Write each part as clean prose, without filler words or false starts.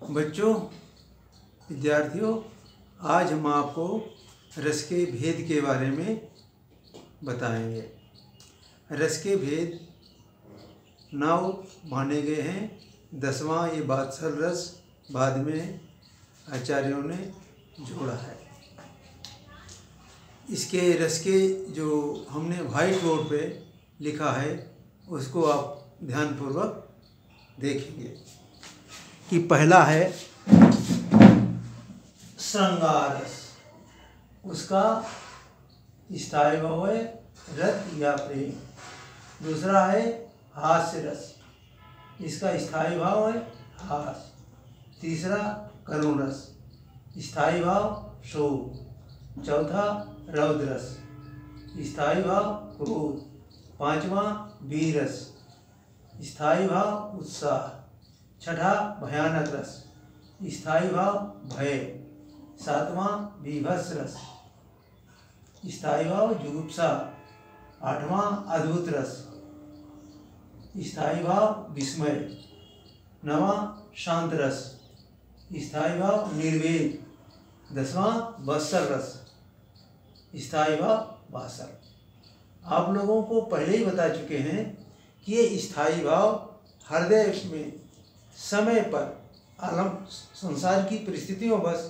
बच्चों, विद्यार्थियों, आज हम आपको रस के भेद के बारे में बताएंगे। रस के भेद 9 माने गए हैं। 10वां ये वात्सल रस बाद में आचार्यों ने जोड़ा है। इसके रस के जो हमने व्हाइट बोर्ड पे लिखा है उसको आप ध्यानपूर्वक देखेंगे कि पहला है श्रृंगार रस। उसका स्थायी भाव है रत या प्रेम। दूसरा है हास्य रस, इसका स्थायी भाव है हास। तीसरा करुण रस, स्थायी भाव शोक। चौथा रौद्र रस, स्थायी भाव क्रोध। पांचवा वीर रस, स्थायी भाव उत्साह। छठा भयानक रस, स्थायी भाव भय। सातवां बीभत्स रस, स्थायी भाव जुगुप्सा। आठवां अद्भुत रस, स्थायी भाव विस्मय। नवां शांत रस, स्थायी भाव निर्वेद। 10वां वत्सल रस, स्थायी भाव वात्सल। आप लोगों को पहले ही बता चुके हैं कि ये स्थायी भाव हृदय में समय पर आलम संसार की परिस्थितियों बस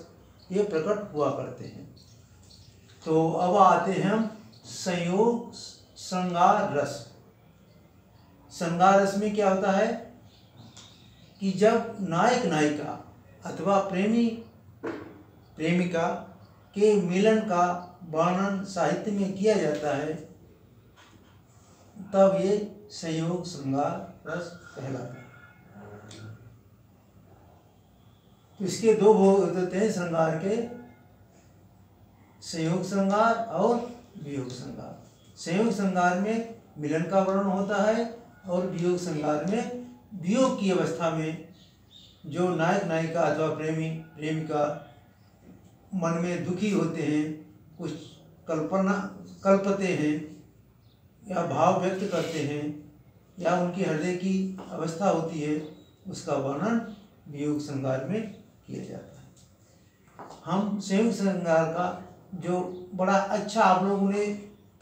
ये प्रकट हुआ करते हैं। तो अब आते हैं हम संयोग श्रृंगार रस। श्रृंगार रस में क्या होता है कि जब नायक नायिका अथवा प्रेमी प्रेमिका के मिलन का वर्णन साहित्य में किया जाता है तब ये संयोग श्रृंगार रस कहलाता है। तो इसके दो भोग होते हैं श्रृंगार के, संयोग श्रृंगार और वियोग श्रृंगार। संयोग श्रृंगार में मिलन का वर्णन होता है और वियोग श्रृंगार में वियोग की अवस्था में जो नायक नायिका अथवा प्रेमी प्रेमिका मन में दुखी होते हैं, कुछ कल्पते हैं या भाव व्यक्त करते हैं या उनकी हृदय की अवस्था होती है, उसका वर्णन वियोग श्रृंगार में किया जाता है। हम संयोग श्रृंगार का जो बड़ा अच्छा आप लोगों ने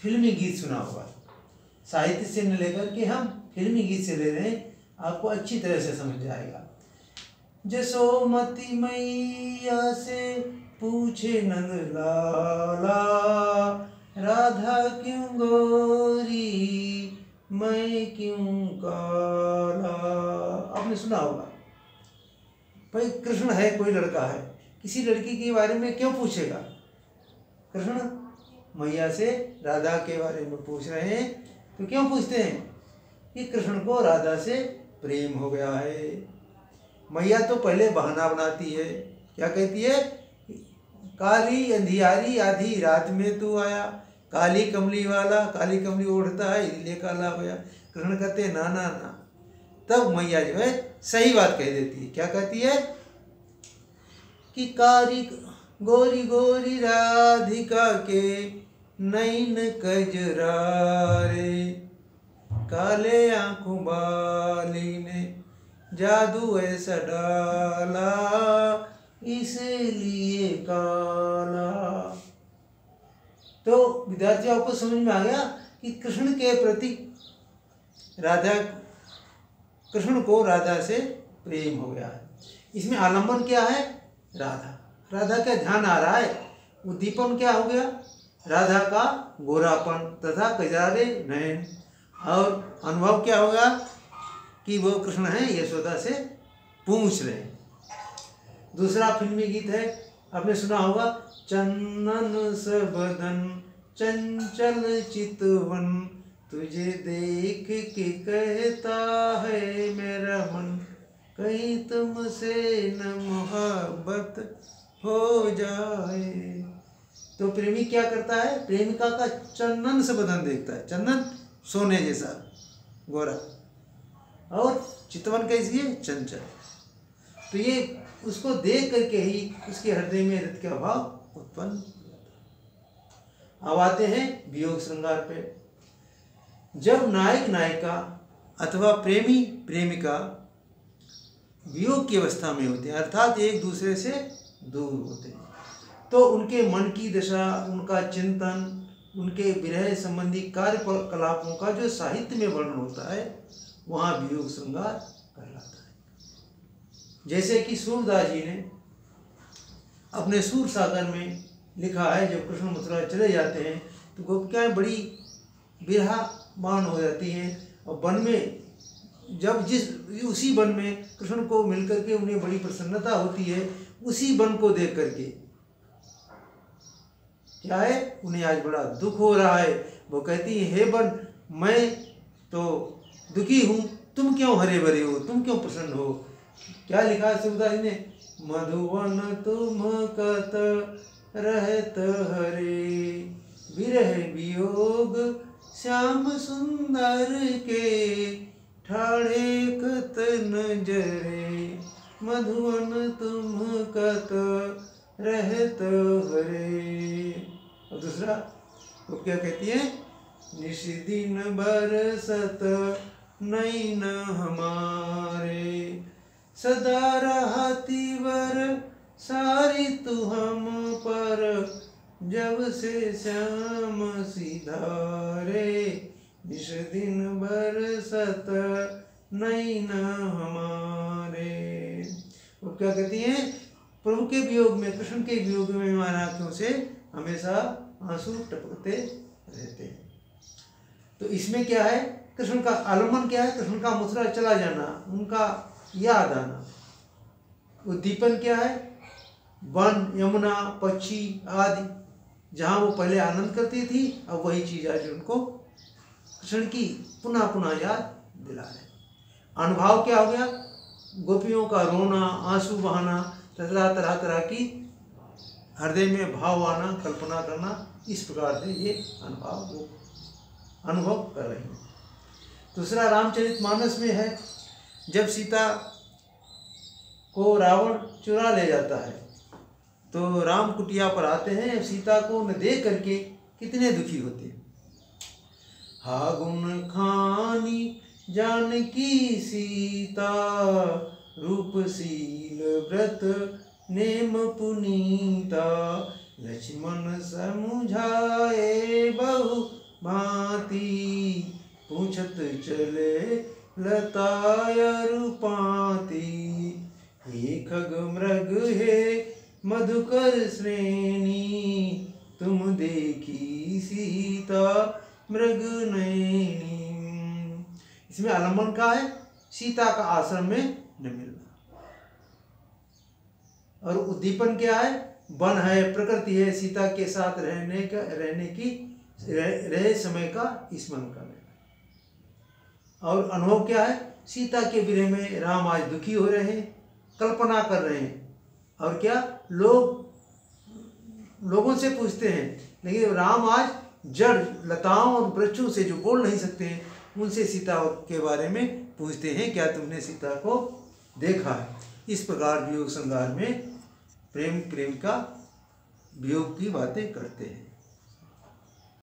फिल्मी गीत सुना होगा, साहित्य से न लेकर के हम फिल्मी गीत से ले रहे हैं, आपको अच्छी तरह से समझ जाएगा। जसोमती मैया से पूछे नंद लाला, राधा क्यों गोरी मैं क्यों काला। आपने सुना होगा। भाई कृष्ण है, कोई लड़का है, किसी लड़की के बारे में क्यों पूछेगा? कृष्ण मैया से राधा के बारे में पूछ रहे हैं तो क्यों पूछते हैं कि कृष्ण को राधा से प्रेम हो गया है। मैया तो पहले बहाना बनाती है, क्या कहती है? काली अंधियारी आधी रात में तू आया, काली कमली वाला काली कमली ओढ़ता है इसलिए काला हो गया। कृष्ण कहते हैं ना ना ना। तब मैया जो है सही बात कह देती है। क्या कहती है कि कारी गोरी गोरी राधिका के नैन कजरारे, काले आंखों वाली ने जादू ऐसा डाला इसलिए काला। तो विद्यार्थियों आपको समझ में आ गया कि कृष्ण के प्रति कृष्ण को राधा से प्रेम हो गया है। इसमें आलंबन क्या है? राधा। राधा का ध्यान आ रहा है। उद्दीपन क्या हो गया? राधा का गोरापन तथा कजरारे नयन। और अनुभव क्या होगा कि वो कृष्ण है यशोदा से पूछ रहे हैं। दूसरा फिल्मी गीत है, आपने सुना होगा, चंदन सबदन चंचल चितवन, तुझे देख के कहता है मेरा मन, कहीं तुमसे न मोहब्बत हो जाए। तो प्रेमी क्या करता है? प्रेमिका का चंदन से बदन देखता है, चंदन सोने जैसा गोरा, और चितवन कैसी है? चंचल। तो ये उसको देख करके ही उसके हृदय में रत का भाव उत्पन्न होता है। अब आते हैं वियोग श्रृंगार पे। जब नायक नायिका अथवा प्रेमी प्रेमिका वियोग की अवस्था में होते हैं, अर्थात एक दूसरे से दूर होते हैं। तो उनके मन की दशा, उनका चिंतन, उनके विरह संबंधी कार्यकलापों का जो साहित्य में वर्णन होता है वहाँ वियोग श्रृंगार कहलाता है। जैसे कि सूरदास जी ने अपने सूर सागर में लिखा है, जब कृष्ण मथुरा चले जाते हैं तो गोपिकाएं बड़ी विरहमान हो जाती हैं, और वन में जब उसी वन में कृष्ण को मिलकर के उन्हें बड़ी प्रसन्नता होती है, उसी वन को देख करके क्या है, उन्हें आज बड़ा दुख हो रहा है। वो कहती है, हे वन, मैं तो दुखी हूँ, तुम क्यों हरे भरे हो, तुम क्यों प्रसन्न हो। क्या लिखा है सूरदास जी ने, मधुवन तुम कत रहत हरे, विरह वियोग श्याम सुंदर के, ठाड़े कत नजरे, मधुवन तुम कत रहत हरे। और दूसरा वो क्या कहती है, निश दिन बरसत नैन हमारे, सदा रहती वर सारी तू हम पर, जब से श्याम सिधारे, निश दिन बरसत नैन हमारे। वो क्या कहती हैं, प्रभु के वियोग में, कृष्ण के वियोग में हमारी आंखों से हमेशा आंसू टपकते रहते हैं। तो इसमें क्या है, कृष्ण का आलम्बन क्या है, कृष्ण का मथुरा चला जाना, उनका याद आना। उद्दीपन क्या है, वन, यमुना, पक्षी आदि, जहाँ वो पहले आनंद करती थी, अब वही चीज आज उनको कृष्ण की पुनः पुनः याद दिला रहे। अनुभव क्या हो गया, गोपियों का रोना, आंसू बहाना, तरह तरह की हृदय में भाव आना, कल्पना करना, इस प्रकार से ये अनुभव कर रही हैं। दूसरा रामचरितमानस में है, जब सीता को रावण चुरा ले जाता है तो राम कुटिया पर आते हैं, सीता को न देख करके कितने दुखी होते हैं। हागुन खानी जानकी सीता, रूपशील व्रत नेम पुनीता, लक्ष्मण समुझाए बहु भांति, पूछत चले लताय रूपांति, हे खग मृग हे मधुकर श्रेणी, तुम देखी सीता मृग नैनी। इसमें आलम्बन का है, सीता का आश्रम में न मिलना। और उद्दीपन क्या है, वन है, प्रकृति है, सीता के साथ रहे समय का स्मरण कर लेना। और अनुभव क्या है, सीता के विरह में राम आज दुखी हो रहे हैं, कल्पना कर रहे हैं। और क्या, लोगों से पूछते हैं, लेकिन राम आज जड़ लताओं और वृक्षों से जो बोल नहीं सकते हैं, उनसे सीता के बारे में पूछते हैं, क्या तुमने सीता को देखा है। इस प्रकार वियोग श्रृंगार में प्रेम का वियोग की बातें करते हैं।